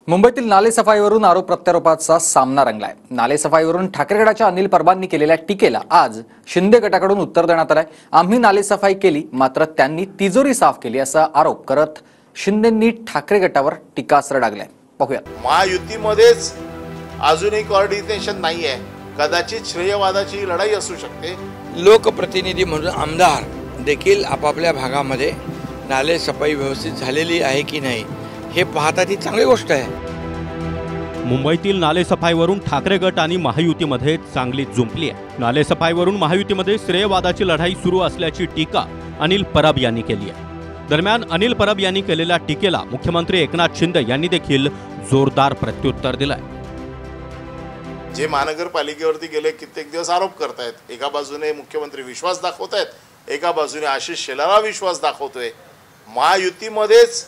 मुंबईतील नालेसफाईवरून आरोप प्रत्यारोपाचा सामना रंगलाय। नालेसफाईवरून ठाकरे गटाच्या अनिल परबांनी केलेल्या टीकेला आज शिंदे गटाकडून उत्तर देण्यात आलंय। आम्ही नालेसफाई केली मात्र त्यांनी तिजोरी साफ केली असा आरोप करत शिंदेंनी ठाकरे गटावर टीकास्त्र डागलाय। पाहूया। महायुतीमध्येच अजूनही कोऑर्डिनेशन नाहीये, कदाचित श्रेयवादाची लढाई असू शकते। लोकप्रतिनिधी म्हणून आमदार देखील आपापल्या भागामध्ये नालेसफाई व्यवस्थित झालेली आहे की नाही हे पाहता ती चांगली गोष्ट आहे। मुंबईतील नालेसफाईवरून ठाकरे गट आणि महायुतीमध्ये चांगली जुंपली आहे। नालेसफाईवरून महायुतीमध्ये श्रेयवादाची लढाई सुरू असल्याची टीका अनिल परब यांनी केली आहे। दरम्यान अनिल परब यांनी केलेल्या टीकेला मुख्यमंत्री एकनाथ शिंदे यांनी देखील जोरदार प्रत्युत्तर दिलंय। जे महानगरपालिकेवरती गेले कित्येक दिवस आरोप करतायत, एका बाजूने मुख्यमंत्री विश्वास दाखवतायत, एका बाजूने आशिष शेलारला विश्वास दाखवतोय। महायुतीमध्येच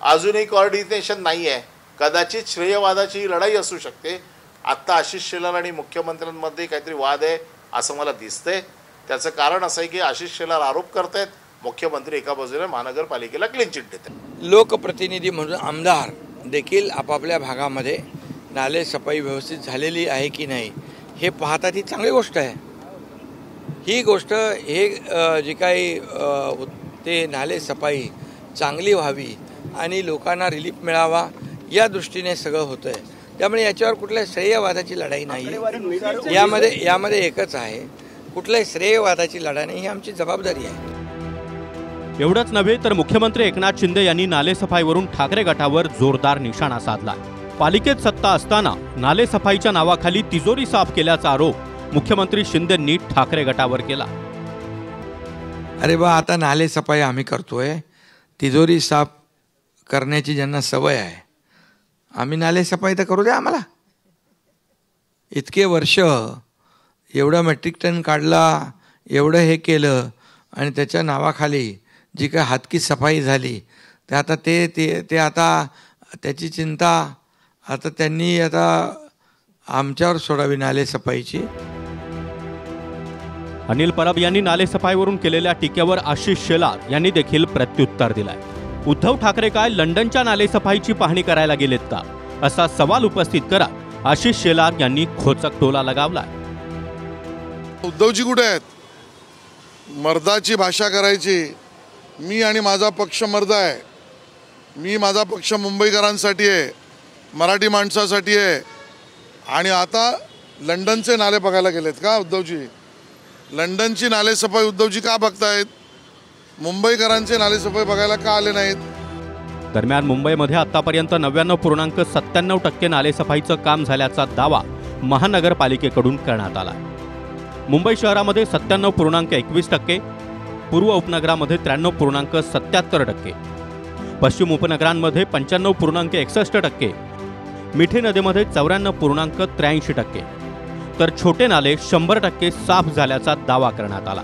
अजूनही कोऑर्डिनेशन नाहीये, कदाचित श्रेयवादाची लढाई असू शकते। आता आशिष शेलार आणि मुख्यमंत्र्यांमध्ये काहीतरी वाद आहे असं मला दिसतंय। त्याचं कारण असं आहे की आशिष शेलार आरोप करतायत, मुख्यमंत्री एका बाजूने महानगरपालिकेला क्लीन चिट देतात। लोकप्रतिनिधी म्हणून आमदार देखील आपापल्या भागामध्ये नालेसफाई व्यवस्थित झालेली आहे की नाही हे पाहता ती चांगली गोष्ट आहे। ही गोष्ट हे जे काही ते नालेसफाई चांगली व्हावी आणि लोकांना रिलीफ मिळावा या दृष्टीने सगळं होतंय। त्यामुळे याच्यावर कुठल्या श्रेयवादाची लढाई नाही, यामध्ये एकच आहे, कुठल्या श्रेयवादाची लढाई नाही, ही आमची जबाबदारी आहे। एवढंच नव्हे तर मुख्यमंत्री एकनाथ शिंदे यांनी नालेसफाईवरून ठाकरे गटावर जोरदार निशाणा साधला। पालिकेत सत्ता असताना नालेसफाईच्या नावाखाली तिजोरी साफ केल्याचा आरोप मुख्यमंत्री शिंदेंनी ठाकरे गटावर केला। अरे बा, आता नालेसफाई आम्ही करतोय, तिजोरी साफ करण्याची ज्यांना सवय आहे, आम्ही नालेसफाई तर करू द्या आम्हाला। इतके वर्ष एवढा मेट्रिक टन काढला, एवढं हे केलं आणि त्याच्या नावाखाली जी काय हातकी सफाई झाली ते आता ते आता त्याची चिंता आता त्यांनी आता आमच्यावर सोडावी नालेसफाईची। अनिल परब यांनी नालेसफाईवरून केलेल्या टीकेवर आशिष शेलार यांनी देखील प्रत्युत्तर दिलाय। उद्धव ठाकरे काय लंडनच्या नालेसफाईची पाहणी करायला गेलेत का असा सवाल उपस्थित करत आशिष शेलार यांनी खोचक टोला लगावलाय। उद्धवजी कुठे आहेत? मर्दाची भाषा करायची। मी आणि माझा पक्ष मर्द आहे, मी माझा पक्ष मुंबईकरांसाठी आहे, मराठी माणसासाठी आहे। आणि आता लंडनचे नाले बघायला गेलेत का उद्धवजी? लंडनची नालेसफाई उद्धवजी का बघतायत? मुंबईकरांचे नालेसफाई बघायला का आले नाहीत? दरम्यान मुंबईमध्ये आतापर्यंत 99.97% नालेसफाईचं काम झाल्याचा दावा महानगरपालिकेकडून करण्यात आला। मुंबई शहरामध्ये 97.21%, पूर्व उपनगरामध्ये 93.77%, पश्चिम उपनगरांमध्ये 95.61%, मिठी नदीमध्ये 94.83%, तर छोटे नाले 100% साफ झाल्याचा दावा करण्यात आला।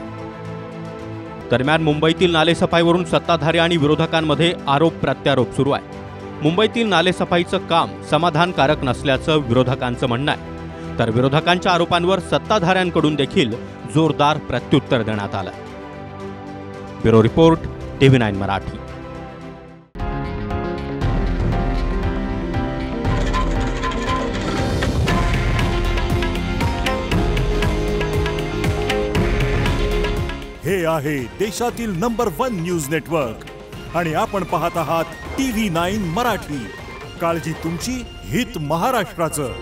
दरम्यान मुंबईतील नालेसफाईवरून सत्ताधारी आणि विरोधकांमध्ये आरोप प्रत्यारोप सुरू आहे। मुंबईतील नालेसफाईचं काम समाधानकारक नसल्याचं विरोधकांचं म्हणणं आहे, तर विरोधकांच्या आरोपांवर सत्ताधाऱ्यांकडून देखील जोरदार प्रत्युत्तर देण्यात आलं। Bureau report, TV9 Marathi. हे आहे देशातील नंबर 1 न्यूज नेटवर्क आणि आपण पाहत आहात TV9 मराठी। काळजी तुमची, हित महाराष्ट्राचं।